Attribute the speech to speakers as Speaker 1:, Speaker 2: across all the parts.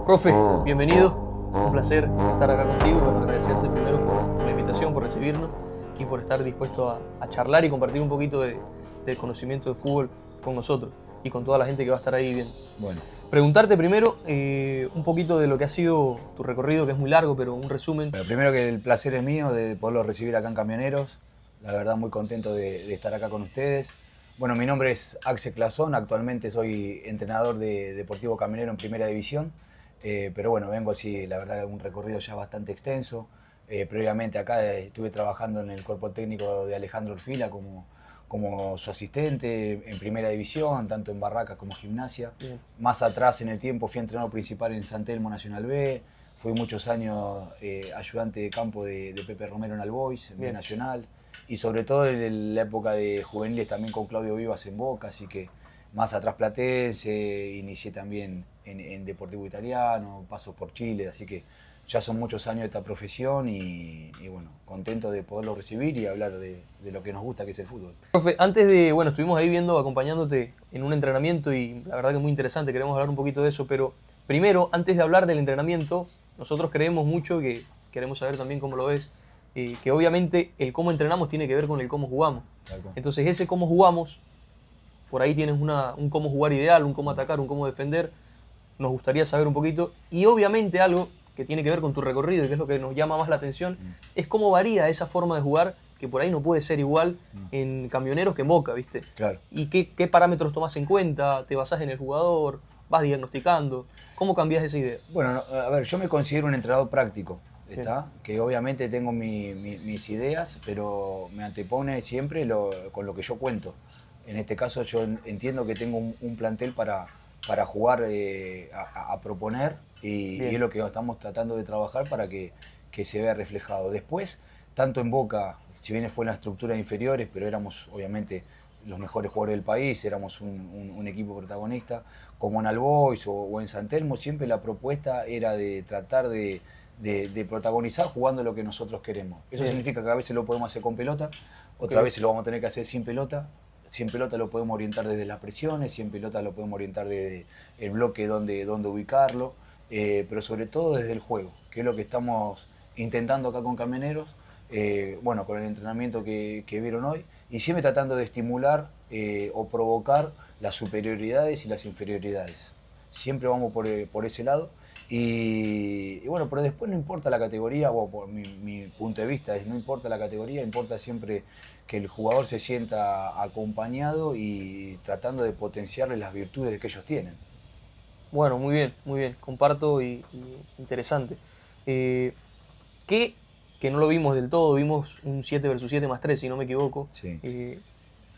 Speaker 1: Profe, bienvenido. Un placer estar acá contigo y bueno, agradecerte primero por la invitación, por recibirnos y por estar dispuesto a charlar y compartir un poquito del conocimiento de fútbol con nosotros y con toda la gente que va a estar ahí viendo.
Speaker 2: Bueno,
Speaker 1: Preguntarte primero un poquito de lo que ha sido tu recorrido, que es muy largo, pero un resumen.
Speaker 2: primero que el placer es mío de poderlo recibir acá en Camioneros. La verdad muy contento de estar acá con ustedes. Bueno, mi nombre es Axel Clazón, actualmente soy entrenador de Deportivo Camionero en Primera División. Pero bueno, vengo así, la verdad, un recorrido ya bastante extenso. Previamente acá estuve trabajando en el cuerpo técnico de Alejandro Orfila como su asistente en Primera División, tanto en Barracas como Gimnasia.
Speaker 1: Bien.
Speaker 2: Más atrás en el tiempo fui entrenador principal en San Telmo Nacional B. Fui muchos años ayudante de campo de Pepe Romero en Albois, en B Nacional. Y sobre todo en la época de juveniles también con Claudio Vivas en Boca, así que más atrás Platense, inicié también en Deportivo Italiano, pasos por Chile, así que ya son muchos años de esta profesión y bueno, contento de poderlo recibir y hablar de lo que nos gusta, que es el fútbol.
Speaker 1: Profe, antes de, bueno, estuvimos ahí viendo, acompañándote en un entrenamiento y la verdad que es muy interesante, queremos hablar un poquito de eso, pero primero, antes de hablar del entrenamiento, nosotros creemos mucho, que queremos saber también cómo lo ves, que obviamente el cómo entrenamos tiene que ver con el cómo jugamos. Entonces ese cómo jugamos, por ahí tienes un cómo jugar ideal, un cómo atacar, un cómo defender, nos gustaría saber un poquito, y obviamente algo que tiene que ver con tu recorrido y que es lo que nos llama más la atención, es cómo varía esa forma de jugar, que por ahí no puede ser igual en Camioneros que en Boca, ¿viste?
Speaker 2: Claro.
Speaker 1: ¿Y qué parámetros tomás en cuenta? ¿Te basás en el jugador? ¿Vas diagnosticando? ¿Cómo cambiás esa idea?
Speaker 2: Bueno, a ver, yo me considero un entrenador práctico, ¿está?
Speaker 1: Bien.
Speaker 2: Que obviamente tengo mis ideas, pero me antepone siempre con lo que yo cuento. En este caso yo entiendo que tengo un plantel para jugar a proponer y es lo que estamos tratando de trabajar para que se vea reflejado. Después, tanto en Boca, si bien fue en la estructura de inferiores, pero éramos obviamente los mejores jugadores del país, éramos un equipo protagonista, como en Albois o en San Telmo, siempre la propuesta era de tratar de protagonizar jugando lo que nosotros queremos. Eso significa que a veces lo podemos hacer con pelota, otras veces lo vamos a tener que hacer sin pelota. Si en pelota lo podemos orientar desde las presiones, si en pelota lo podemos orientar desde el bloque donde ubicarlo, pero sobre todo desde el juego, que es lo que estamos intentando acá con Camioneros, bueno, con el entrenamiento que vieron hoy, y siempre tratando de estimular o provocar las superioridades y las inferioridades. Siempre vamos por ese lado. Y bueno, pero después no importa la categoría, o por mi punto de vista, no importa la categoría, importa siempre que el jugador se sienta acompañado y tratando de potenciarle las virtudes que ellos tienen.
Speaker 1: Bueno, muy bien, comparto y interesante. Que no lo vimos del todo, vimos un 7 versus 7 más 3, si no me equivoco,
Speaker 2: Sí.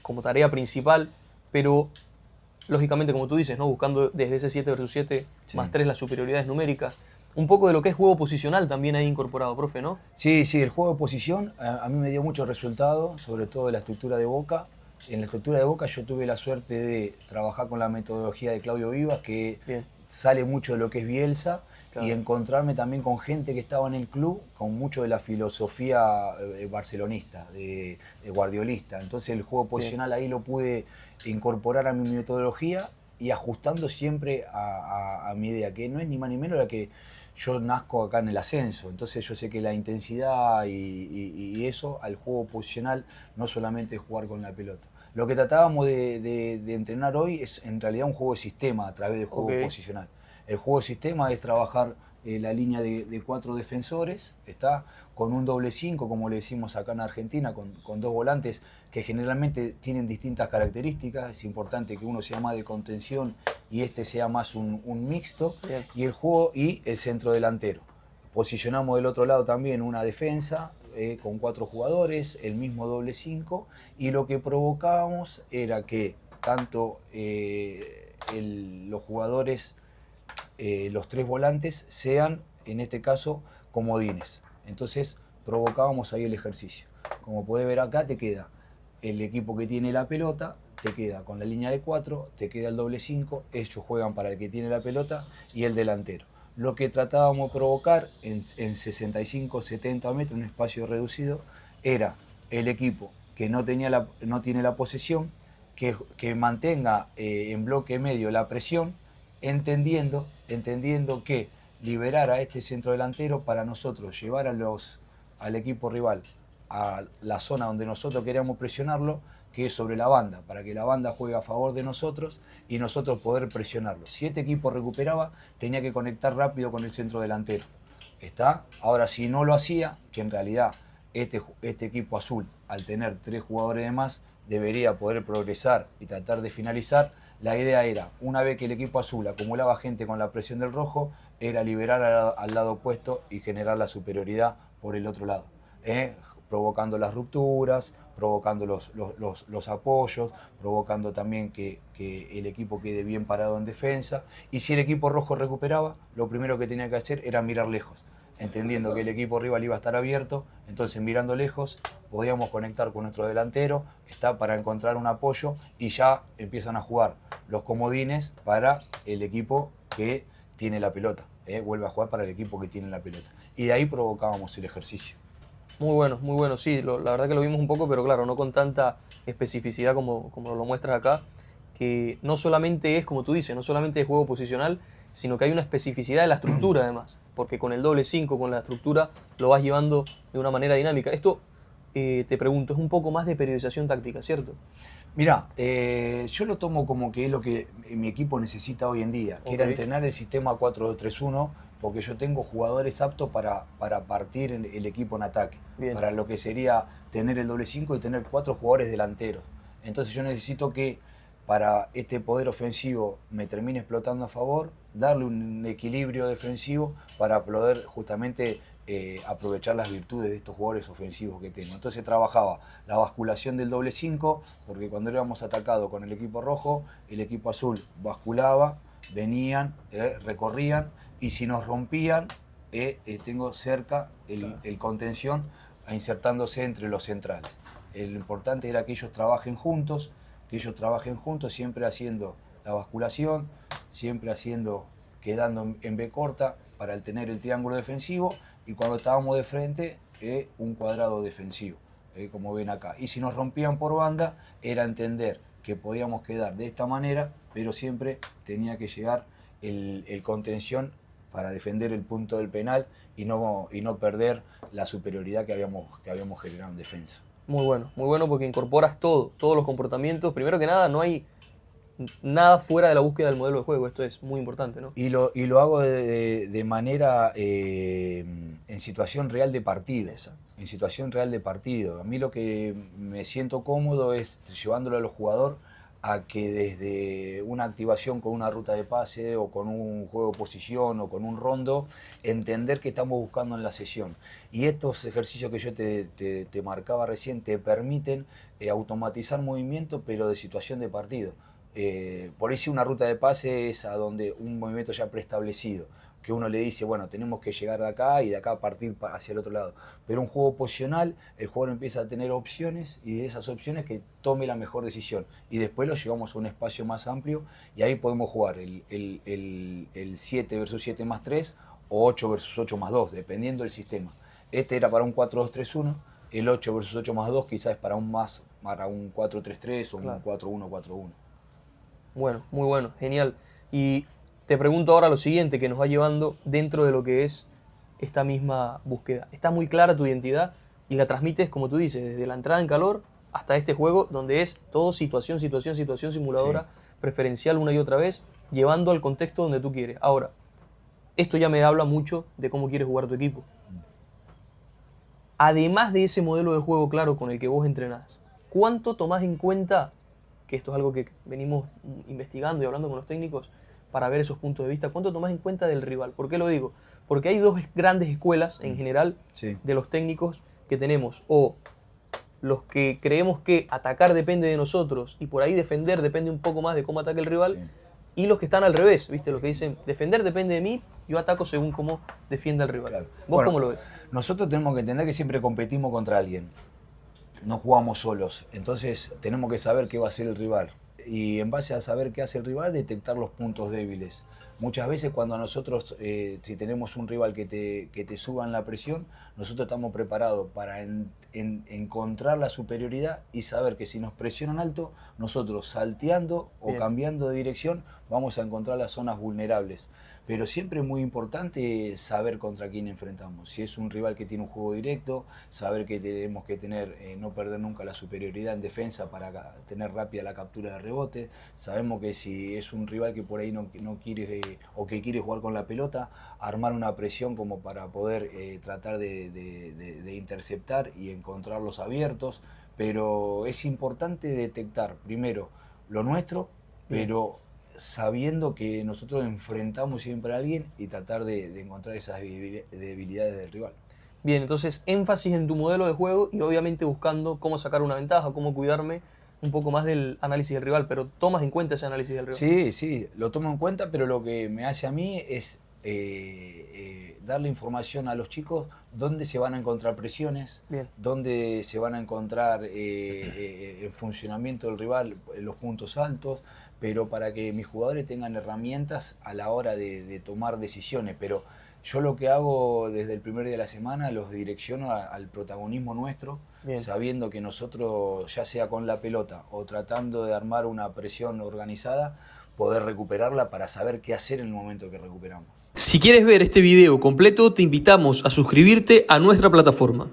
Speaker 1: como tarea principal, pero lógicamente, como tú dices, ¿no? Buscando desde ese 7 versus 7 más 3 las superioridades numéricas. Un poco de lo que es juego posicional también ahí incorporado, profe, ¿no?
Speaker 2: Sí, el juego de posición a mí me dio mucho resultado, sobre todo de la estructura de Boca. En la estructura de Boca yo tuve la suerte de trabajar con la metodología de Claudio Vivas, que sale mucho de lo que es Bielsa, y encontrarme también con gente que estaba en el club, con mucho de la filosofía barcelonista, de guardiolista. Entonces el juego posicional ahí lo pude incorporar a mi metodología y ajustando siempre a mi idea, que no es ni más ni menos la que yo nazco acá en el ascenso. Entonces yo sé que la intensidad y eso al juego posicional no solamente es jugar con la pelota. Lo que tratábamos de entrenar hoy es en realidad un juego de sistema a través del juego posicional. El juego de sistema es trabajar la línea de 4 defensores, está con un doble 5, como le decimos acá en Argentina, con 2 volantes que generalmente tienen distintas características. Es importante que uno sea más de contención y este sea más un mixto. Y el juego y el centro delantero. Posicionamos del otro lado también una defensa con 4 jugadores, el mismo doble 5, y lo que provocábamos era que tanto los jugadores, los 3 volantes, sean en este caso comodines. Entonces provocábamos ahí el ejercicio. Como podés ver acá, te queda el equipo que tiene la pelota, te queda con la línea de 4, te queda el doble 5, ellos juegan para el que tiene la pelota y el delantero. Lo que tratábamos de provocar en 65-70 metros, un espacio reducido, era el equipo que no tiene la posesión, que mantenga en bloque medio la presión, entendiendo que liberar a este centro delantero para nosotros llevar al equipo rival a la zona donde nosotros queríamos presionarlo, que es sobre la banda, para que la banda juegue a favor de nosotros y nosotros poder presionarlo. Si este equipo recuperaba, tenía que conectar rápido con el centro delantero. ¿Está? Ahora, si no lo hacía, que en realidad este equipo azul, al tener 3 jugadores de más, debería poder progresar y tratar de finalizar. La idea era, una vez que el equipo azul acumulaba gente con la presión del rojo, era liberar al lado opuesto y generar la superioridad por el otro lado, provocando las rupturas, provocando los apoyos, provocando también que el equipo quede bien parado en defensa. Y si el equipo rojo recuperaba, lo primero que tenía que hacer era mirar lejos, entendiendo que el equipo rival iba a estar abierto. Entonces, mirando lejos, podíamos conectar con nuestro delantero, está para encontrar un apoyo, y ya empiezan a jugar los comodines para el equipo que tiene la pelota. Vuelve a jugar para el equipo que tiene la pelota. Y de ahí provocábamos el ejercicio.
Speaker 1: Muy bueno, sí, la verdad que lo vimos un poco, pero claro, no con tanta especificidad como lo muestras acá, que no solamente es, como tú dices, no solamente es juego posicional, sino que hay una especificidad de la estructura además, porque con el doble 5, con la estructura, lo vas llevando de una manera dinámica. Esto, te pregunto, es un poco más de periodización táctica, ¿cierto?
Speaker 2: Mirá, yo lo tomo como que es lo que mi equipo necesita hoy en día, que era entrenar el sistema 4-2-3-1, porque yo tengo jugadores aptos para partir el equipo en ataque. Bien. Para lo que sería tener el doble 5 y tener 4 jugadores delanteros. Entonces yo necesito que para este poder ofensivo me termine explotando a favor, darle un equilibrio defensivo para poder justamente aprovechar las virtudes de estos jugadores ofensivos que tengo. Entonces trabajaba la basculación del doble 5, porque cuando éramos atacados con el equipo rojo, el equipo azul basculaba, venían, recorrían, y si nos rompían, tengo cerca el contención insertándose entre los centrales. Lo importante era que ellos trabajen juntos, siempre haciendo la basculación, siempre quedando en B corta para tener el triángulo defensivo, y cuando estábamos de frente, un cuadrado defensivo, como ven acá. Y si nos rompían por banda, era entender que podíamos quedar de esta manera, pero siempre tenía que llegar el contención para defender el punto del penal y no perder la superioridad que habíamos generado en defensa.
Speaker 1: Muy bueno porque incorporas todos los comportamientos. Primero que nada, no hay nada fuera de la búsqueda del modelo de juego. Esto es muy importante, ¿no?
Speaker 2: Y lo hago de manera en situación real de partido.
Speaker 1: Exacto.
Speaker 2: En situación real de partido. A mí lo que me siento cómodo es llevándolo a los jugadores a que desde una activación con una ruta de pase o con un juego de posición o con un rondo, entender qué estamos buscando en la sesión. Y estos ejercicios que yo te marcaba recién te permiten automatizar movimientos, pero de situación de partido. Por ahí si una ruta de pase es a donde un movimiento ya preestablecido, que uno le dice, bueno, tenemos que llegar de acá y de acá partir hacia el otro lado. Pero un juego posicional, el jugador empieza a tener opciones, y de esas opciones que tome la mejor decisión. Y después lo llevamos a un espacio más amplio, y ahí podemos jugar el 7 versus 7 más 3 o 8 versus 8 más 2, dependiendo del sistema. Este era para un 4-2-3-1, el 8 versus 8 más 2 quizás es para un 4-3-3 o un 4-1-4-1.
Speaker 1: Bueno, muy bueno, genial. Y te pregunto ahora lo siguiente, que nos va llevando dentro de lo que es esta misma búsqueda. Está muy clara tu identidad y la transmites, como tú dices, desde la entrada en calor hasta este juego, donde es todo situación simuladora, sí, preferencial una y otra vez, llevando al contexto donde tú quieres. Ahora, esto ya me habla mucho de cómo quieres jugar tu equipo. Además de ese modelo de juego claro con el que vos entrenás, ¿cuánto tomás en cuenta, que esto es algo que venimos investigando y hablando con los técnicos para ver esos puntos de vista, cuánto tomás en cuenta del rival? ¿Por qué lo digo? Porque hay dos grandes escuelas en general, sí, de los técnicos que tenemos, o los que creemos que atacar depende de nosotros y por ahí defender depende un poco más de cómo ataque el rival, sí, y los que están al revés, ¿viste? Los que dicen, defender depende de mí, yo ataco según cómo defienda el rival. Claro. ¿Vos cómo lo ves?
Speaker 2: Nosotros tenemos que entender que siempre competimos contra alguien. No jugamos solos, entonces tenemos que saber qué va a hacer el rival, y en base a saber qué hace el rival, detectar los puntos débiles. Muchas veces cuando nosotros, si tenemos un rival que te suba en la presión, nosotros estamos preparados para encontrar la superioridad y saber que si nos presionan alto, nosotros salteando o cambiando de dirección vamos a encontrar las zonas vulnerables. pero siempre es muy importante saber contra quién enfrentamos. Si es un rival que tiene un juego directo, saber que tenemos que tener, no perder nunca la superioridad en defensa para tener rápida la captura de rebote. Sabemos que si es un rival que por ahí no quiere o que quiere jugar con la pelota, armar una presión como para poder tratar de interceptar y encontrarlos abiertos. Pero es importante detectar primero lo nuestro, pero sabiendo que nosotros enfrentamos siempre a alguien y tratar de encontrar esas debilidades del rival.
Speaker 1: Bien, entonces énfasis en tu modelo de juego y obviamente buscando cómo sacar una ventaja, cómo cuidarme un poco más del análisis del rival, pero tomas en cuenta ese análisis del rival.
Speaker 2: Sí, sí, lo tomo en cuenta, pero lo que me hace a mí es darle información a los chicos dónde se van a encontrar presiones,
Speaker 1: Bien.
Speaker 2: dónde se van a encontrar el funcionamiento del rival, los puntos altos, pero para que mis jugadores tengan herramientas a la hora de tomar decisiones. Pero yo lo que hago desde el primer día de la semana los direcciono al protagonismo nuestro,
Speaker 1: Bien.
Speaker 2: sabiendo que nosotros, ya sea con la pelota o tratando de armar una presión organizada, poder recuperarla para saber qué hacer en el momento que recuperamos.
Speaker 1: Si quieres ver este video completo, te invitamos a suscribirte a nuestra plataforma.